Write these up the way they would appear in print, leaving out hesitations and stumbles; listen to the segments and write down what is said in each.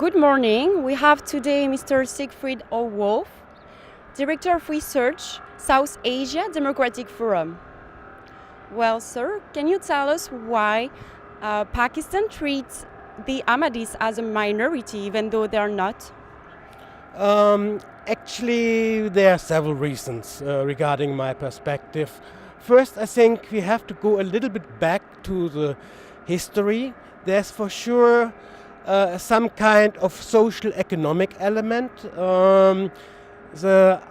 Good morning. We have today Mr. Siegfried O. Wolf, Director of Research, South Asia Democratic Forum. Well, sir, can you tell us why Pakistan treats the Ahmadis as a minority even though they are not? Actually, there are several reasons regarding my perspective. First, I think we have to go a little bit back to the history. There's for sure some kind of social economic element. The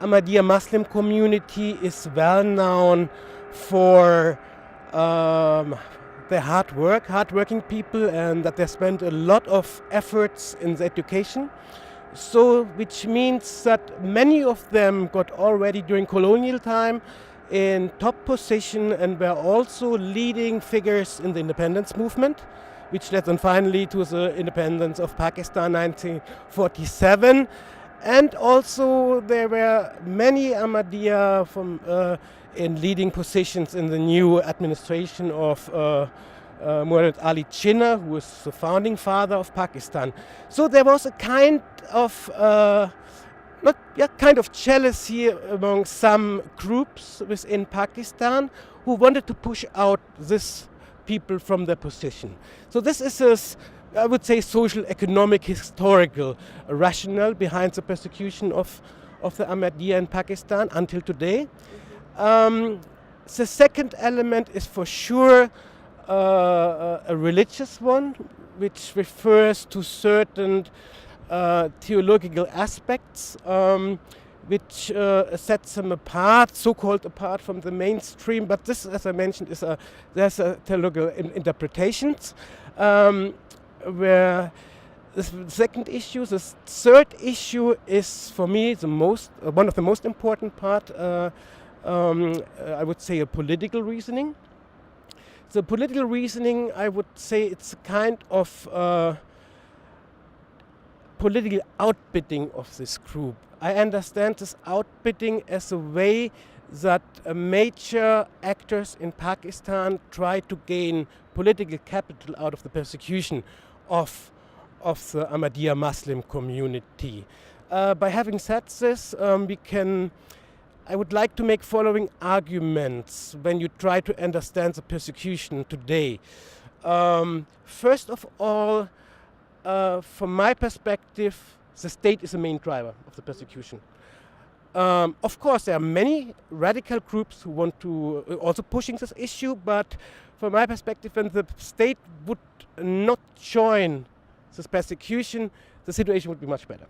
Ahmadiyya Muslim community is well known for their hardworking people, and that they spend a lot of efforts in the education. So, which means that many of them got already during colonial time in top position and were also leading figures in the independence movement, which led then finally to the independence of Pakistan 1947. And also there were many Ahmadiyya in leading positions in the new administration of Mohd Ali Jinnah, who was the founding father of Pakistan. So there was a kind of jealousy among some groups within Pakistan who wanted to push out this people from their position. So this is I would say social, economic, historical rationale behind the persecution of the Ahmadiyya in Pakistan until today. The second element is for sure a religious one, which refers to certain theological aspects which sets them apart, so-called apart from the mainstream. But this, as I mentioned, there's a theological interpretations. Where the second issue, the third issue is for me one of the most important part. I would say a political reasoning. The political reasoning, I would say, it's a kind of political outbidding of this group. I understand this outbidding as a way that major actors in Pakistan try to gain political capital out of the persecution of the Ahmadiyya Muslim community. By having said this, I would like to make following arguments when you try to understand the persecution today. First of all, from my perspective, the state is the main driver of the persecution. Of course, there are many radical groups who want to also pushing this issue, but from my perspective, when the state would not join this persecution, the situation would be much better.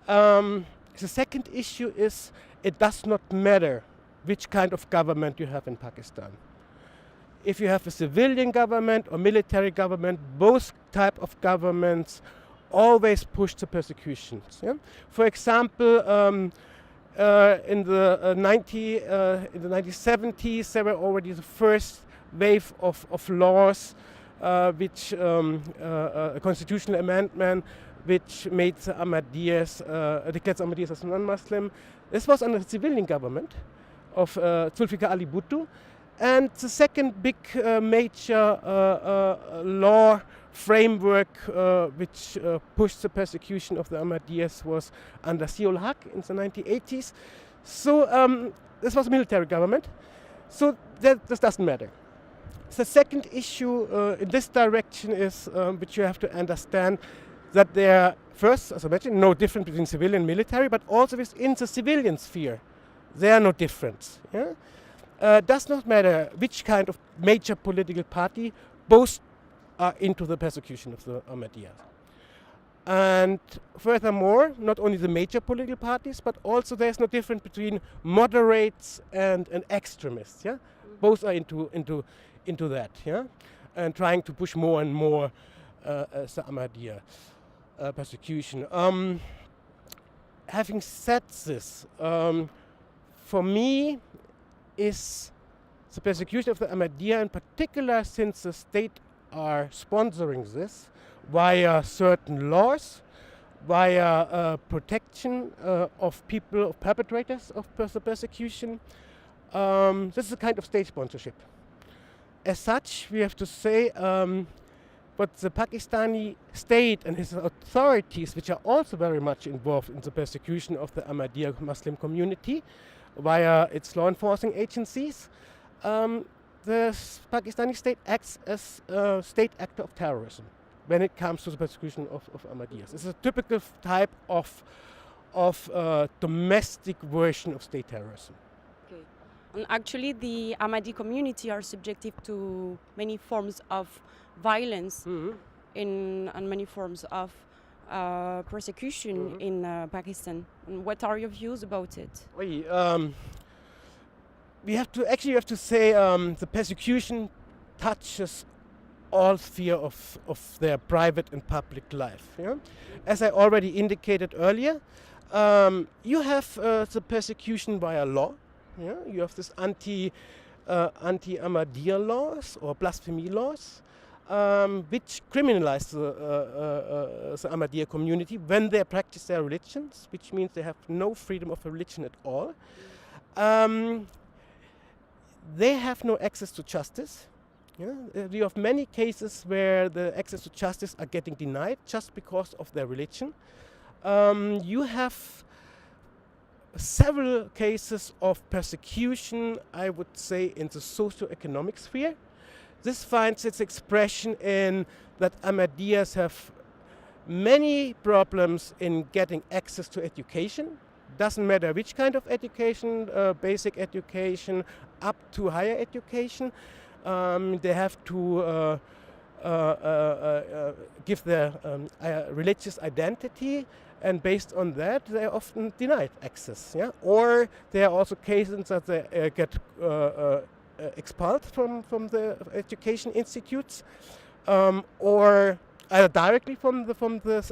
The second issue is it does not matter which kind of government you have in Pakistan. If you have a civilian government or military government, both type of governments always push the persecutions. Yeah? For example, in the 1970s, there were already the first wave of laws, which a constitutional amendment which made the Ahmadiyyas, declared the Ahmadiyyas as non-Muslim. This was under the civilian government of Zulfikar Ali Bhutto. And the second big major law framework which pushed the persecution of the Ahmadiyyas was under Ziaul Haq in the 1980s. So this was a military government. So this doesn't matter. The second issue in this direction is, which you have to understand, that there are, first, as I mentioned, no difference between civilian and military, but also within the civilian sphere, there are no difference. Yeah? Does not matter which kind of major political party, both are into the persecution of the Ahmadiyya. And furthermore, not only the major political parties, but also there's no difference between moderates and extremists. Yeah, both are into that. Yeah, and trying to push more and more the Ahmadiyya persecution. Having said this, for me, is the persecution of the Ahmadiyya, in particular, since the state are sponsoring this via certain laws, via protection of people, of perpetrators of the persecution. This is a kind of state sponsorship. As such, we have to say but the Pakistani state and his authorities, which are also very much involved in the persecution of the Ahmadiyya Muslim community via its law enforcing agencies, the Pakistani state acts as a state actor of terrorism when it comes to the persecution of Ahmadiyyas. It's a typical type of domestic version of state terrorism. Okay. And actually, the Ahmadi community are subjected to many forms of violence and many forms of persecution in Pakistan. And what are your views about it? We have to say the persecution touches all sphere of their private and public life. Yeah? As I already indicated earlier, you have the persecution via law. Yeah? You have this anti-Ahmadiyya laws or blasphemy laws, which criminalize the Ahmadiyya community when they practice their religions, which means they have no freedom of religion at all. They have no access to justice. Yeah? We have many cases where the access to justice are getting denied just because of their religion. You have several cases of persecution, I would say, in the socio-economic sphere. This finds its expression in that Ahmadiyyas have many problems in getting access to education. Doesn't matter which kind of education, basic education up to higher education. They have to give their religious identity, and based on that, they are often denied access. Yeah? Or there are also cases that they get expelled from the education institutes, or either directly from the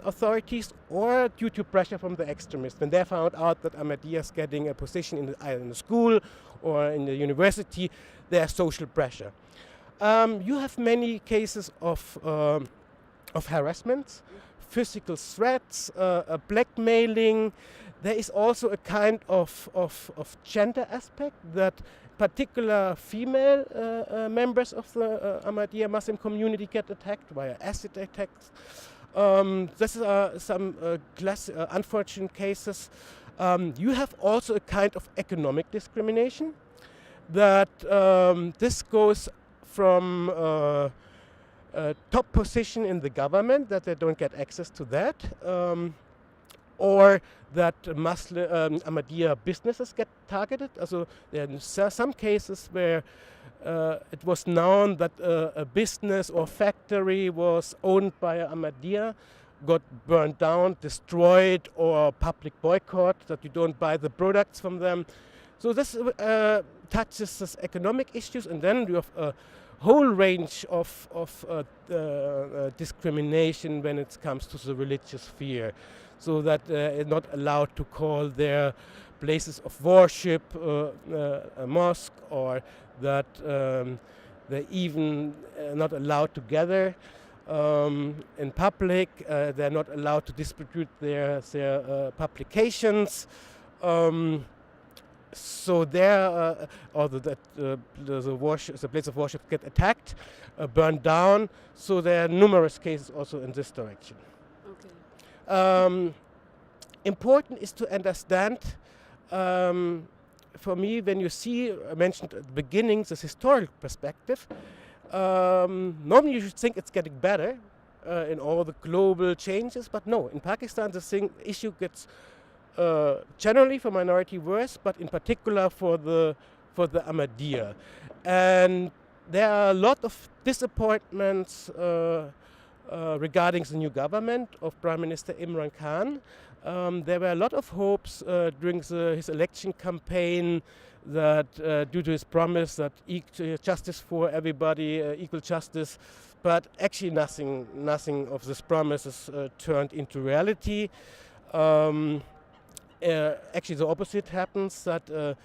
authorities or due to pressure from the extremists. When they found out that Ahmadiyya is getting a position either in the school or in the university, there's social pressure. You have many cases of harassment, physical threats, blackmailing. There is also a kind of gender aspect that particular female members of the Ahmadiyya Muslim community get attacked via acid attacks. This are some unfortunate cases. You have also a kind of economic discrimination that this goes from top position in the government, that they don't get access to that, or that Muslim Ahmadiyya businesses get targeted. Also, there are some cases where it was known that a business or factory was owned by Ahmadiyya, got burned down, destroyed, or public boycott, that you don't buy the products from them. So this touches this economic issues, and then you have a whole range of discrimination when it comes to the religious sphere, so that they're not allowed to call their places of worship a mosque, or that they're even not allowed to gather in public. They're not allowed to distribute their publications. So there, although that the place of worship get attacked, burned down. So there are numerous cases also in this direction. Okay. Important is to understand, for me, when you see, I mentioned at the beginning, this historical perspective, normally you should think it's getting better in all the global changes, but no, in Pakistan the issue gets generally for minority worse, but in particular for the Ahmadiyya. And there are a lot of disappointments regarding the new government of Prime Minister Imran Khan. There were a lot of hopes during his election campaign that due to his promise that justice for everybody, equal justice, but actually nothing of this promises turned into reality. Actually the opposite happens, that the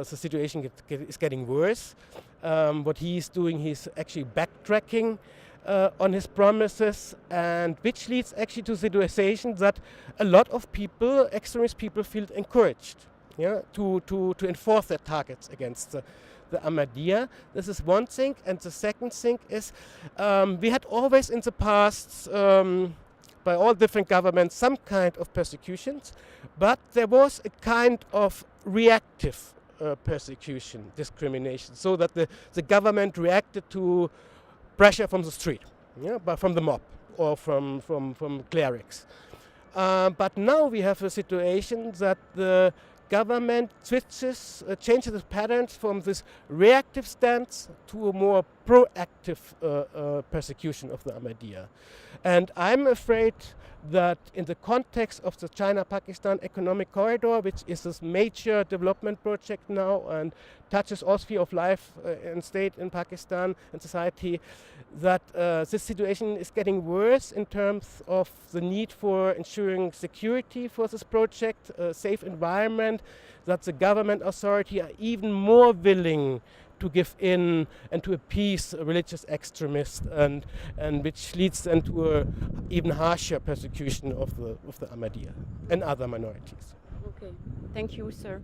situation is getting worse. What he is doing, he's actually backtracking on his promises, and which leads actually to the situation that a lot of extremist people feel encouraged, yeah, to enforce their targets against the Ahmadiyya. This is one thing. And the second thing is we had always in the past, by all different governments, some kind of persecutions, but there was a kind of reactive persecution, discrimination, so that the government reacted to pressure from the street, but from the mob or from clerics. But now we have a situation that the government changes the patterns from this reactive stance to a more proactive persecution of the Ahmadiyya. And I'm afraid that in the context of the China-Pakistan Economic Corridor, which is this major development project now and touches all sphere of life and state in Pakistan and society, that this situation is getting worse in terms of the need for ensuring security for this project, a safe environment, that the government authority are even more willing to give in and to appease religious extremists, and which leads then to a even harsher persecution of the Ahmadiyya and other minorities. Okay, thank you, sir.